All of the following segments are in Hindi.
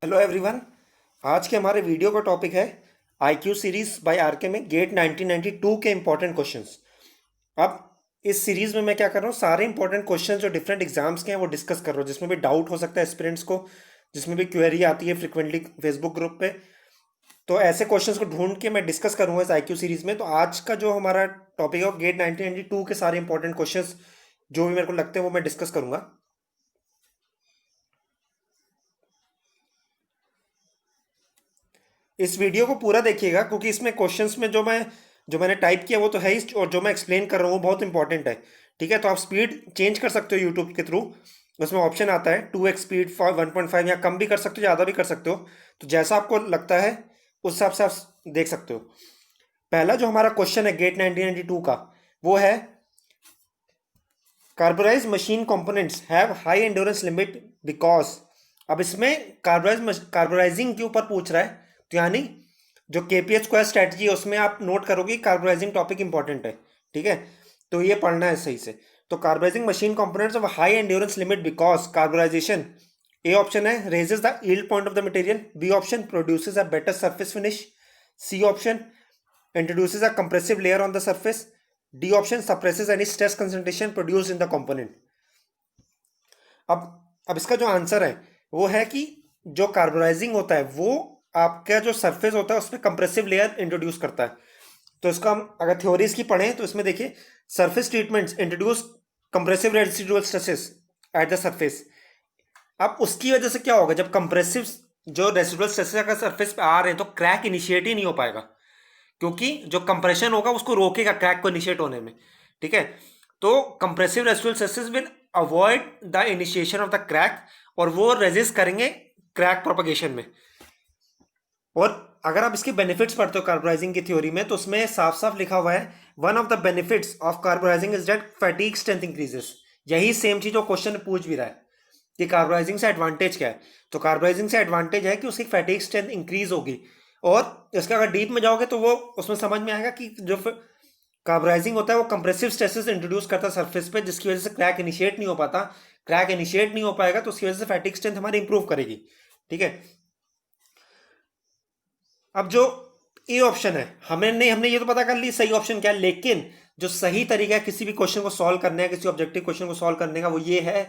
Hello everyone. आज के हमारे वीडियो का टॉपिक है आईक्यू सीरीज बाय आरके में गेट 1992 के इंपॉर्टेंट क्वेश्चंस। अब इस सीरीज में मैं क्या कर रहा हूँ, सारे इंपॉर्टेंट क्वेश्चंस जो डिफरेंट एग्जाम्स के हैं वो डिस्कस कर रहा हूँ, जिसमें भी डाउट हो सकता है एस्पिरेंट्स को, जिसमें भी क्वेरी आती है फ्रिक्वेंटली फेसबुक ग्रुप पे। तो ऐसे क्वेश्चंस को ढूंढ के मैं डिस्कस करूंगा इस आईक्यू सीरीज में। तो आज का जो हमारा टॉपिक है वो गेट 1992 के सारे इंपॉर्टेंट क्वेश्चंस जो भी मेरे को लगते हैं वो मैं डिस्कस करूंगा। इस वीडियो को पूरा देखिएगा क्योंकि इसमें क्वेश्चंस में जो मैंने टाइप किया वो तो है ही, और जो मैं एक्सप्लेन कर रहा हूँ वो बहुत इंपॉर्टेंट है। ठीक है, तो आप स्पीड चेंज कर सकते हो यूट्यूब के थ्रू। उसमें ऑप्शन आता है 2x स्पीड, 1.5, या कम भी कर सकते हो, ज़्यादा भी कर सकते हो। तो जैसा आपको लगता है उस हिसाब से आप देख सकते हो। पहला जो हमारा क्वेश्चन है गेट 1992 का, वो है carburize machine components have high endurance limit because. अब इसमें कार्बोराइजिंग के ऊपर पूछ रहा है, तो यानी जो केपीएच स्क्वायर स्ट्रेटजी है उसमें आप नोट करोगे कार्बोराइजिंग टॉपिक इंपॉर्टेंट है। ठीक है, तो ये पढ़ना है सही से। तो carburizing machine components of high endurance limit because carburization. A option है raises the yield point of the material, B option produces a better surface finish, C option introduces a compressive layer on the surface, D option suppresses any stress concentration produced in the component। अब इसका जो आंसर है वो है कि जो कार्बोनाइजिंग होता है वो आपका जो सरफेस होता है उसमें कंप्रेसिव लेयर इंट्रोड्यूस करता है। तो इसका हम अगर थ्योरीज की पढ़ें तो इसमें देखिए, surface treatments introduce compressive residual stresses at the surface. अब उसकी वजह से क्या होगा, जब कंप्रेसिव जो रेसिडुअल स्ट्रेसेस अगर सरफेस पे आ रहे हैं तो क्रैक इनिशिएट ही नहीं हो पाएगा, क्योंकि जो कंप्रेशन होगा उसको रोकेगा क्रैक को इनिशिएट होने में। ठीक है, तो compressive residual stresses will avoid the initiation of the crack, और वो रेजिस्ट करेंगे क्रैक प्रोपगेशन में। और अगर आप इसके बेनिफिट्स पढ़ते हो कार्बोनाइजिंग की थ्योरी में तो उसमें साफ साफ लिखा हुआ है one of the benefits of carbonizing is that fatigue strength increases. यही सेम चीज जो क्वेश्चन पूछ भी रहा है कि कार्बोनाइजिंग से एडवांटेज क्या है। तो कार्बोनाइजिंग से एडवांटेज है कि उसकी फैटिग स्ट्रेंथ इंक्रीज होगी, और इसका अगर डीप में जाओगे तो वो उसमें समझ में आएगा कि जो कार्बोनाइजिंग होता है वो कंप्रेसिव स्ट्रेसेस इंट्रोड्यूस करता है सरफेस पे, जिसकी वजह से क्रैक इनिशिएट नहीं हो पाता। क्रैक इनिशिएट नहीं हो पाएगा तो उसकी वजह से फैटिग स्ट्रेंथ हमारी इंप्रूव करेगी। ठीक है, अब जो ए ऑप्शन है, हमने ये तो पता कर ली सही ऑप्शन क्या है, लेकिन जो सही तरीका है किसी भी क्वेश्चन को सॉल्व करने का, किसी ऑब्जेक्टिव क्वेश्चन को सॉल्व करने का, वो ये है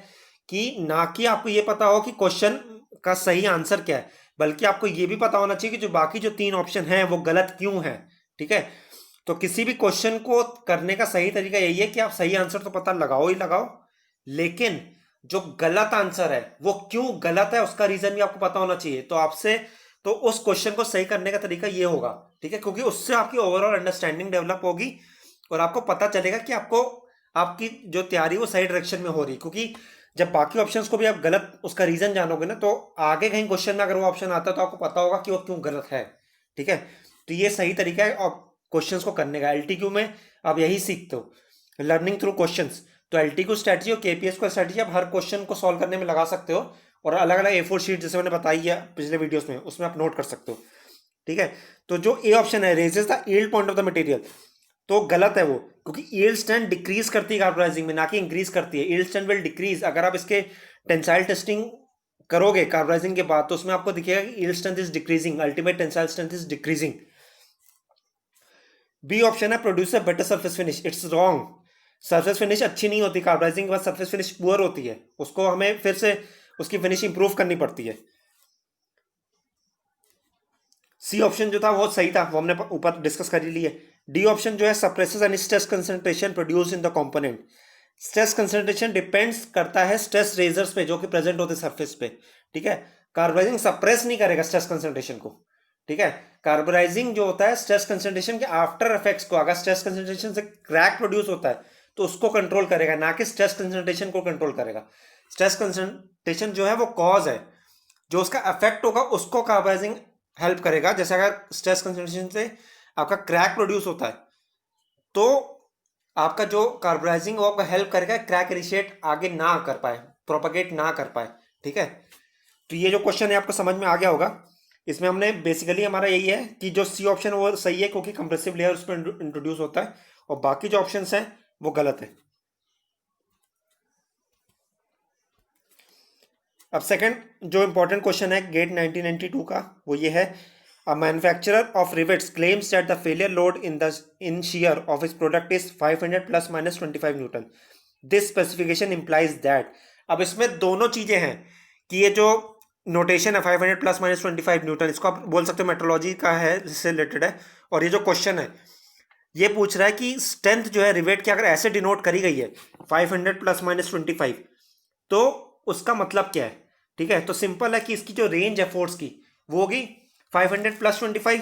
कि ना कि आपको ये पता हो कि क्वेश्चन का सही आंसर क्या है, बल्कि आपको ये भी पता होना चाहिए कि जो बाकी जो 3 ऑप्शन हैं वो गलत क्यों है। ठीक है, तो किसी भी क्वेश्चन को करने का सही तरीका यही है कि आप सही आंसर तो पता लगाओ ही लगाओ, लेकिन जो गलत आंसर है वो क्यों गलत है उसका रीजन भी आपको पता होना चाहिए। तो उस क्वेश्चन को सही करने का तरीका ये होगा। ठीक है, क्योंकि उससे आपकी ओवरऑल अंडरस्टैंडिंग डेवलप होगी और आपको पता चलेगा कि आपको आपकी जो तैयारी वो सही डायरेक्शन में हो रही, क्योंकि जब बाकी ऑप्शंस को भी आप गलत उसका रीजन जानोगे ना, तो आगे कहीं क्वेश्चन में अगर वो ऑप्शन आता है तो आपको पता होगा कि वो क्यों गलत है। ठीक है, तो ये सही तरीका है और क्वेश्चंस को करने का। एलटीक्यू में आप यही सीखते हो, लर्निंग थ्रू क्वेश्चंस। तो एलटीक्यू स्ट्रेटजी और केपीएस को स्ट्रेटजी आप हर क्वेश्चन को सॉल्व करने में लगा सकते हो, और अलग अलग ए4 शीट जैसे मैंने बताई है पिछले वीडियोस में उसमें आप नोट कर सकते हो। ठीक है, तो जो ए ऑप्शन है raises the yield point of the material, तो गलत है वो, क्योंकि यील्ड स्ट्रेंथ डिक्रीज करती है कार्बोनाइजिंग में, ना कि इंक्रीज करती है। Yield strength will decrease. अगर आप इसके टेंसाइल टेस्टिंग करोगे कार्बोनाइजिंग के बाद तो उसमें आपको दिखेगा कि yield strength is decreasing, ultimate tensile strength is decreasing. B option है producer better surface finish, it's wrong. Surface finish अच्छी नहीं होती कार्बोनाइजिंग के बाद, सरफेस फिनिश पुअर होती है, उसको हमें फिर से उसकी फिनिश इंप्रूव करनी पड़ती है। सी ऑप्शन जो था वो सही था, वो हमने ऊपर डिस्कस कर ही लिया। डी ऑप्शन जो है suppresses any stress concentration produce in the component. Stress concentration depends करता है स्ट्रेस रेजर्स पे जो कि प्रेजेंट होते सरफेस पे। ठीक है, कार्बोनाइजिंग सप्रेस नहीं करेगा स्ट्रेस कंसंट्रेशन को। ठीक है, कार्बोनाइजिंग जो होता है स्ट्रेस कंसंट्रेशन के आफ्टर इफेक्ट्स को, अगर स्ट्रेस कंसंट्रेशन से क्रैक प्रोड्यूस होता है तो उसको कंट्रोल करेगा, ना कि स्ट्रेस कंसंट्रेशन को कंट्रोल करेगा। स्ट्रेस कंसंट्रेशन जो है वो कॉज है, जो उसका इफेक्ट होगा उसको कार्बोनाइजिंग हेल्प करेगा। जैसे अगर स्ट्रेस कंसंट्रेशन से आपका क्रैक प्रोड्यूस होता है तो आपका जो कार्बोनाइजिंग वो आपको हेल्प करेगा क्रैक इनिशिएट आगे ना कर पाए, प्रोपगेट ना कर पाए। ठीक है, तो ये जो क्वेश्चन है आपको समझ में आ गया होगा। इसमें हमने बेसिकली हमारा यही है कि जो सी ऑप्शन वो सही है क्योंकि कंप्रेसिव लेयर उस पर इंट्रोड्यूस होता है, और बाकी जो ऑप्शंस हैं वो गलत है। अब सेकंड जो इंपॉर्टेंट क्वेश्चन है गेट 1992 का, वो ये है, a manufacturer of rivets claims that the failure load in shear of his product is 500 plus minus 25 Newton, this specification implies that. अब इसमें दोनों चीजें हैं कि ये जो नोटेशन है 500 प्लस माइनस 25 न्यूटन, इसको आप बोल सकते हो मेट्रोलॉजी का है, जिससे रिलेटेड है। और ये जो क्वेश्चन है ये पूछ रहा है कि स्ट्रेंथ जो है रिवेट की अगर ऐसे डिनोट करी गई है 500 प्लस माइनस 25, तो उसका मतलब क्या है। ठीक है, तो सिंपल है कि इसकी जो रेंज है फोर्स की वो होगी 500 प्लस 25,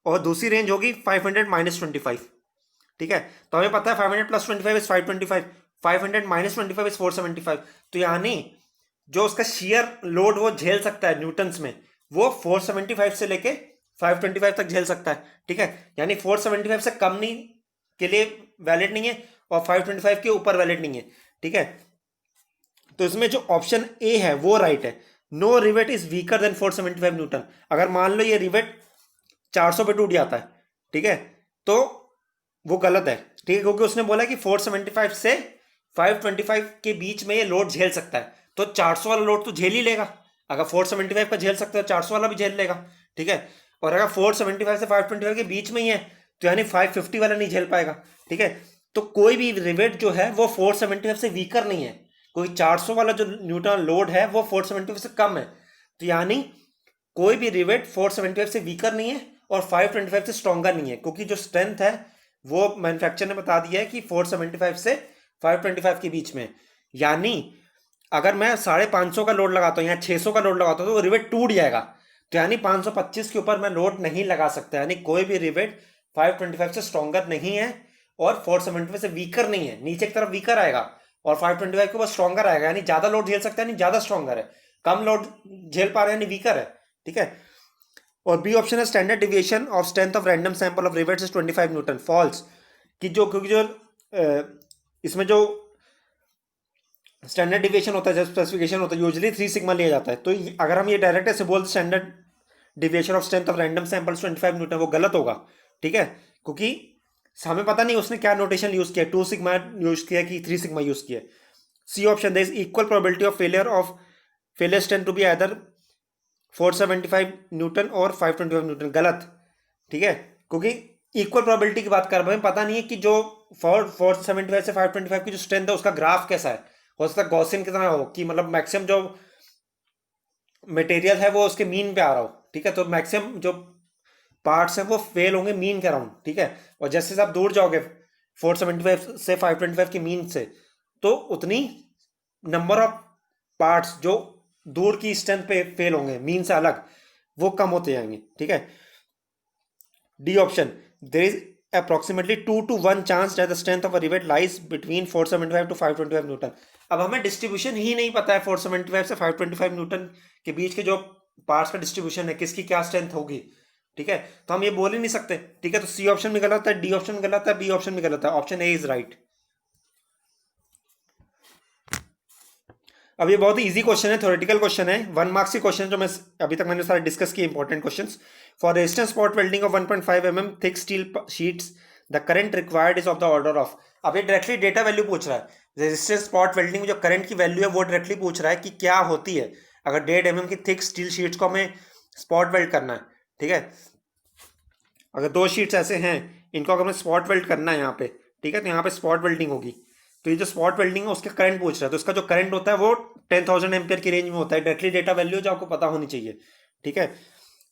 और दूसरी रेंज होगी 500 माइनस 25। ठीक है, तो हमें पता है 500 प्लस 25 इज 525, 500 माइनस 25 इज 475। तो यानी जो उसका शेयर लोड वो झेल सकता है न्यूटन्स में, वो 475 से लेके 525 तक झेल सकता है। ठीक है, यानी 475 से कम नहीं के लिए वैलिड नहीं है और 525 के ऊपर वैलिड नहीं है। ठीक है, तो इसमें जो ऑप्शन ए है वो राइट है, no rivet is weaker than 475 newton. अगर मान लो ये रिवेट 400 पे टूट जाता है, ठीक है, तो वो गलत है। ठीक है, क्योंकि उसने बोला कि 475 से 525 के बीच में ये लोड झेल सकता है, तो 400 वाला लोड तो झेल ही लेगा। अगर 475 का झेल सकता है 400 वाला भी झेल लेगा। ठीक है, और अगर 475 से 525 के बीच में ही है तो यानी 550 वाला नहीं झेल पाएगा। ठीक है, तो कोई भी रिवेट जो है वो 475 से वीकर नहीं है, कोई 400 वाला जो न्यूटन लोड है वो 475 से कम है, तो यानी कोई भी रिवेट 475 से वीकर नहीं है और 525 से स्ट्रॉन्गर नहीं है, क्योंकि जो स्ट्रेंथ है वो मैन्युफैक्चर ने बता दिया है कि 475 से 525 के बीच में। यानी अगर मैं 550 का लोड लगाता हूँ या 600 का लोड लगाता हूँ तो वो रिवेट टूट जाएगा, तो यानी 525 के ऊपर मैं लोड नहीं लगा सकता। यानी कोई भी रिवेट 525 से स्ट्रॉन्गर नहीं है और 475 से वीकर नहीं है, नीचे की तरफ वीकर आएगा और 525 के ऊपर स्ट्रॉन्गर आएगा, यानी ज्यादा लोड झेल सकता है, यानी ज्यादा स्ट्रॉन्गर है, कम लोड झेल पा रहे हैं यानी वीकर है। ठीक है, और बी ऑप्शन है standard deviation of strength of random sample of rivets is 25 newton, false. कि जो क्योंकि जो इसमें जो स्टैंडर्ड डिविएशन होता है, जब स्पेसिफिकेशन होता है, यूजुअली 3 सिग्मा लिया जाता है, तो अगर हम ये डायरेक्ट ऐसे बोलते standard deviation of strength of random samples 25 Newton, वो गलत होगा। ठीक है, क्योंकि हमें पता नहीं उसने क्या नोटेशन यूज किया, 2 सिग्मा यूज किया कि 3 सिग्मा यूज किया। C option, there is equal probability of failure strength to be either 475 newton और 525 न्यूटन, गलत। ठीक है, क्योंकि इक्वल प्रोबेबिलिटी की बात कर रहे हैं, पता नहीं है कि जो 475 से 525 की जो स्ट्रेंथ है उसका ग्राफ कैसा है, हो सकता है गॉसियन की तरह हो कि मतलब मैक्सिमम जो मटेरियल है वो उसके मीन पे आ रहा हो। ठीक है, तो मैक्सिमम जो पार्ट्स हैं वो फेल होंगे मीन के अराउंड। ठीक है, और जैसे जैसे आप दूर जाओगे 475 से 525 के मीन से, तो उतनी नंबर ऑफ पार्ट्स जो दूर की स्ट्रेंथ पे फेल होंगे मीन से अलग, वो कम होते जाएंगे। ठीक है, D option, there is approximately 2 to 1 chance that the strength of a rivet lies between 475 to 525 Newton. अब हमें डिस्ट्रीब्यूशन ही नहीं पता है 475 से 525 न्यूटन के बीच के जो पार्ट्स का डिस्ट्रीब्यूशन है, किसकी क्या स्ट्रेंथ होगी। ठीक है, तो हम ये बोल ही नहीं सकते। ठीक है, तो सी ऑप्शन भी गलत है, डी ऑप्शन भी गलत है, बी ऑप्शन भी गलत है, ऑप्शन ए इज राइट। अब ये बहुत ही इजी क्वेश्चन है, थ्योरेटिकल क्वेश्चन है, 1 मार्क्स की क्वेश्चन जो मैं अभी तक मैंने सारे डिस्कस किए important questions. For resistance spot welding of 1.5 mm thick steel sheets the current required is of the order of. अब ये डायरेक्टली डेटा वैल्यू पूछ रहा है, रेजिस्टेंस स्पॉट वेल्डिंग में जो करंट की वैल्यू है वो डायरेक्टली पूछ रहा है कि क्या होती है अगर 1.5 mm की थिक स्टील शीट्स को हमें स्पॉट वेल्ड करना है। ठीक है, अगर 2 शीट्स ऐसे हैं, इनको अगर हमें स्पॉट वेल्ड करना है यहाँ पे, ठीक है, तो यहाँ पे स्पॉट वेल्डिंग होगी। तो ये जो स्पॉट वेल्डिंग है उसके करंट पूछ रहा है, तो इसका जो करंट होता है वो 10,000 एम्पियर की रेंज में होता है, डायरेक्टली डेटा वैल्यू जो आपको पता होनी चाहिए। ठीक है,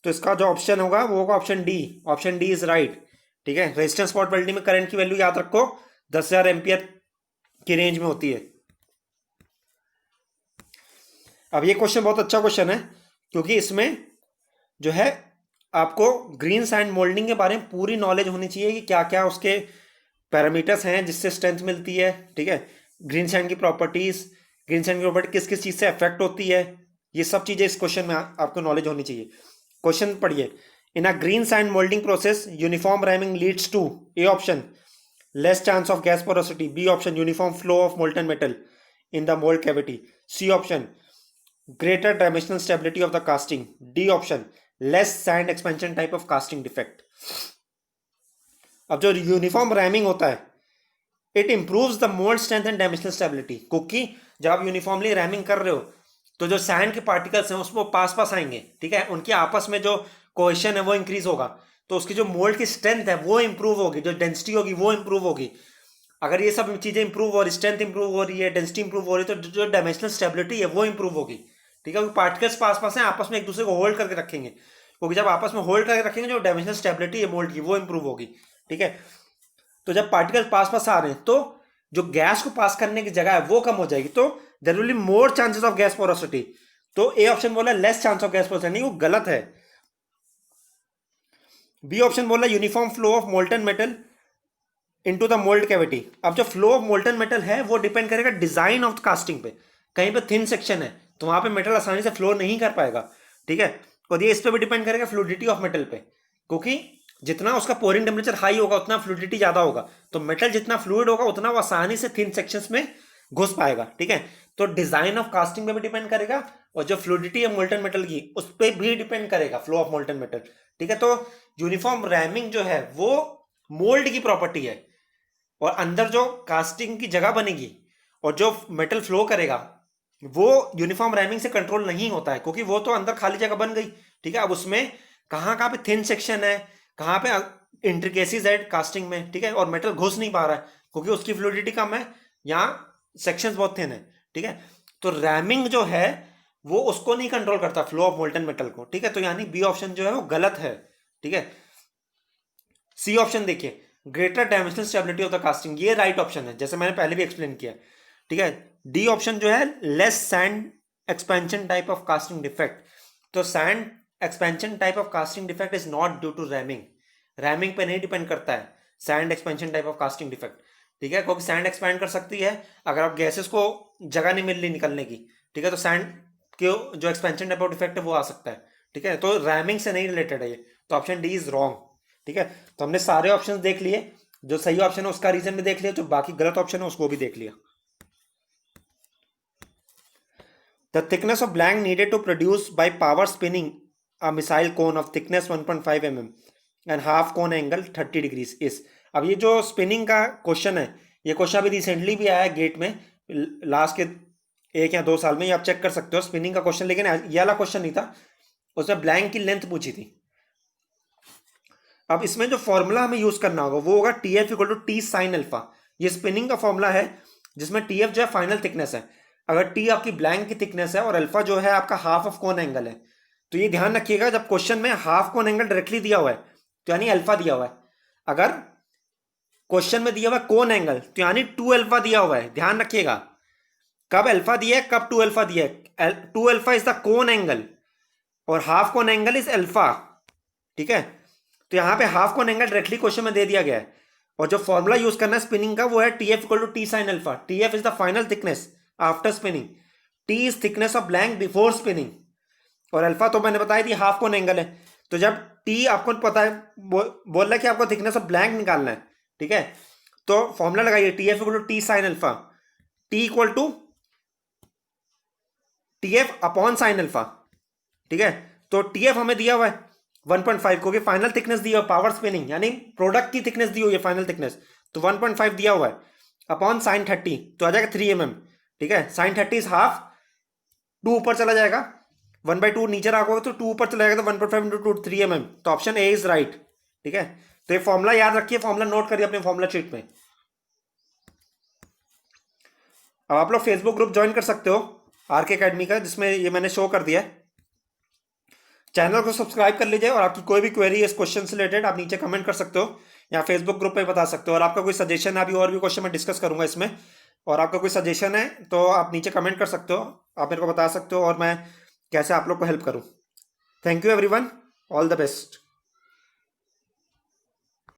तो इसका जो ऑप्शन होगा वो होगा option D, option D is right. ठीक है, रेजिस्टेंस स्पॉट वेल्डिंग में करंट की वैल्यू याद रखो 10,000 एम्पियर की रेंज में होती है। अब ये क्वेश्चन बहुत अच्छा क्वेश्चन है, क्योंकि इसमें जो है आपको ग्रीन सैंड मोल्डिंग के बारे में पूरी नॉलेज होनी चाहिए कि क्या क्या उसके पैरामीटर्स हैं जिससे स्ट्रेंथ मिलती है। ठीक है, ग्रीन सैंड की प्रॉपर्टीज, ग्रीन सैंड की प्रॉपर्टी किस किस चीज से अफेक्ट होती है, ये सब चीजें इस क्वेश्चन में आपको नॉलेज होनी चाहिए। क्वेश्चन पढ़िए, in a green sand moulding process uniform ramming leads to, A option less chance of gas porosity, B option uniform flow of molten metal in the mould cavity, C option greater dimensional stability of the casting, D option less sand expansion type of casting defect। अब जो यूनिफॉर्म रैमिंग होता है it improves the mould strength and dimensional stability, क्योंकि जब आप यूनिफॉर्मली रैमिंग कर रहे हो तो जो सैंड के पार्टिकल्स हैं उसमें पास पास आएंगे, ठीक है, उनके आपस में जो कोहेशन है वो इंक्रीज होगा, तो उसकी जो मोल्ड की स्ट्रेंथ है वो इंप्रूव होगी, जो डेंसिटी होगी वो इंप्रूव होगी। अगर ये सब चीजें इंप्रूव हो रही, स्ट्रेंथ इंप्रूव हो रही है, डेंसिटी इंप्रूव हो रही है, तो जो डायमेंशनल स्टेबिलिटी है वो इंप्रूव होगी, ठीक है, पार्टिकल्स पास पास हैं, आपस में एक दूसरे को होल्ड करके रखेंगे, क्योंकि जब आपस में होल्ड करके रखेंगे जो डायमेंशनल स्टेबिलिटी है मोल्ड की वो इंप्रूव होगी, ठीक है। तो जब पार्टिकल्स पास पास आ रहे हैं तो जो गैस को पास करने की जगह है वो कम हो जाएगी, तो there will be more chances of gas porosity. तो ए ऑप्शन बोला less chance of gas porosity, नहीं, वो गलत है। बी ऑप्शन बोला uniform flow of molten metal into the mould cavity. अब जो फ्लो ऑफ मोल्टन मेटल है वो डिपेंड करेगा डिजाइन ऑफ कास्टिंग पे। कहीं पे थिन सेक्शन है तो वहां पे मेटल आसानी से फ्लो नहीं कर पाएगा, ठीक है, और ये इस पे भी डिपेंड करेगा फ्लूइडिटी ऑफ मेटल पे, क्योंकि जितना उसका पोरिंग टेम्परेचर हाई होगा उतना फ्लूइडिटी ज्यादा होगा, तो मेटल जितना फ्लूइड होगा उतना वो आसानी से थिन सेक्शंस में घुस पाएगा, ठीक है। तो डिजाइन ऑफ कास्टिंग पे भी डिपेंड करेगा और जो फ्लूइडिटी है मोल्टन मेटल की उस पर भी डिपेंड करेगा फ्लो ऑफ मोल्टन मेटल, ठीक है। तो यूनिफॉर्म रैमिंग जो है वो मोल्ड की प्रॉपर्टी है, और अंदर जो कास्टिंग की जगह बनेगी और जो मेटल फ्लो करेगा वो यूनिफॉर्म रैमिंग से कंट्रोल नहीं होता है, क्योंकि वो तो अंदर खाली जगह बन गई, ठीक है। अब उसमें कहाँ कहाँ पे थिन सेक्शन है, कहाँ पे इंट्रिकेसीज है कास्टिंग में, ठीक है, और मेटल घुस नहीं पा रहा है क्योंकि उसकी फ्लूइडिटी कम है, यहाँ सेक्शंस बहुत थिन है, ठीक है। तो रैमिंग जो है वो उसको नहीं कंट्रोल करता, फ्लो ऑफ मोल्टन मेटल को, ठीक है। तो यानी बी ऑप्शन जो है वो गलत है, ठीक है। सी ऑप्शन देखिए, greater dimensional stability of the casting, ये राइट ऑप्शन है, जैसे मैंने पहले भी एक्सप्लेन किया, ठीक है। डी ऑप्शन जो है less sand expansion type of casting defect, तो sand expansion type of casting defect is not due to ramming, ramming पे नहीं डिपेंड करता है sand expansion type of casting defect, ठीक है, क्योंकि सैंड एक्सपैंड कर सकती है अगर आप गैसेस को जगह नहीं मिल रही निकलने की, ठीक है, तो सैंड के जो एक्सपेंशन टाइप ऑफ डिफेक्ट है वो आ सकता है, ठीक है। तो रैमिंग से नहीं रिलेटेड है ये, तो ऑप्शन डी इज रॉन्ग, ठीक है। तो हमने सारे ऑप्शन देख लिए, जो सही ऑप्शन है उसका रीजन भी देख लिया, जो बाकी गलत ऑप्शन है उसको भी देख लिया। The thickness of blank needed to produce by power spinning a missile cone of thickness 1.5 mm and half cone angle 30 degrees is। अब ये जो स्पिनिंग का क्वेश्चन है, ये क्वेश्चन अभी रिसेंटली भी आया है गेट में, लास्ट के 1 या 2 साल में, ये आप चेक कर सकते हो स्पिनिंग का क्वेश्चन, लेकिन ये वाला क्वेश्चन नहीं था, उसमें ब्लैंक की लेंथ पूछी थी। अब इसमें जो फॉर्मूला हमें यूज करना होगा वो होगा T F equal to T sine alpha. ये स्पिनिंग का फॉर्मूला है जिसमें टी एफ जो है फाइनल थिकनेस है, अगर टी आपकी ब्लैंक की थिकनेस है और अल्फा जो है आपका हाफ ऑफ कोन एंगल है, तो ये ध्यान रखिएगा जब क्वेश्चन में हाफ कोन एंगल डायरेक्टली दिया हुआ है तो यानी अल्फा दिया हुआ है, अगर क्वेश्चन में दिया हुआ है कोन एंगल तो यानी 2 अल्फा दिया हुआ है, ध्यान रखिएगा कब अल्फा दिया है कब 2 अल्फा दिया है। 2 alpha is the cone angle और half cone angle is alpha, ठीक है। तो यहां पे half cone angle directly question में दे दिया गया है, और जो फॉर्मूला यूज करना है स्पिनिंग का वो है T F equal to T sine alpha. T F is the final thickness after spinning, T is thickness of blank before spinning, और अल्फा तो मैंने बताई थी हाफ कोन एंगल है। तो जब टी आपको पता है बोल रहा है कि आपको थिकनेस ऑफ ब्लैंक निकालना है, ठीक है, तो फॉर्मूला लगाइए T F equal to T sine alpha, T equal to T F upon sine alpha, ठीक है। तो टी एफ हमें दिया हुआ है 1.5, क्योंकि फाइनल थिकनेस दिया हुआ पावर स्पिनिंग यानी प्रोडक्ट की थिकनेस दी हुई है फाइनल थिकनेस, तो 1.5 दिया हुआ है अपॉन साइन 30 तो आ जाएगा 3 mm, ठीक है। साइन 30 इज हाफ, 2 ऊपर चला जाएगा, 1/2 नीचे रखोगे तो 2 ऊपर चला जाएगा, तो 1.5 इंटू 2 3 mm, तो ऑप्शन ए इज राइट, ठीक है। तो ये फॉर्मूला याद रखिए, फॉर्मूला नोट करिए अपने फॉर्मूला शीट में। अब आप लोग फेसबुक ग्रुप ज्वाइन कर सकते हो आरके एकेडमी का, जिसमें ये मैंने शो कर दिया है। चैनल को सब्सक्राइब कर लीजिए और आपकी कोई भी क्वेरी इस क्वेश्चन से रिलेटेड आप नीचे कमेंट कर सकते हो या फेसबुक ग्रुप पे बता सकते हो, और आपका कोई सजेशन है, अभी और भी क्वेश्चन मैं डिस्कस करूंगा इसमें, और आपका कोई सजेशन है तो आप नीचे कमेंट कर सकते हो, आप मेरे को बता सकते हो और मैं कैसे आप लोग को हेल्प करूं। Thank you everyone, all the best.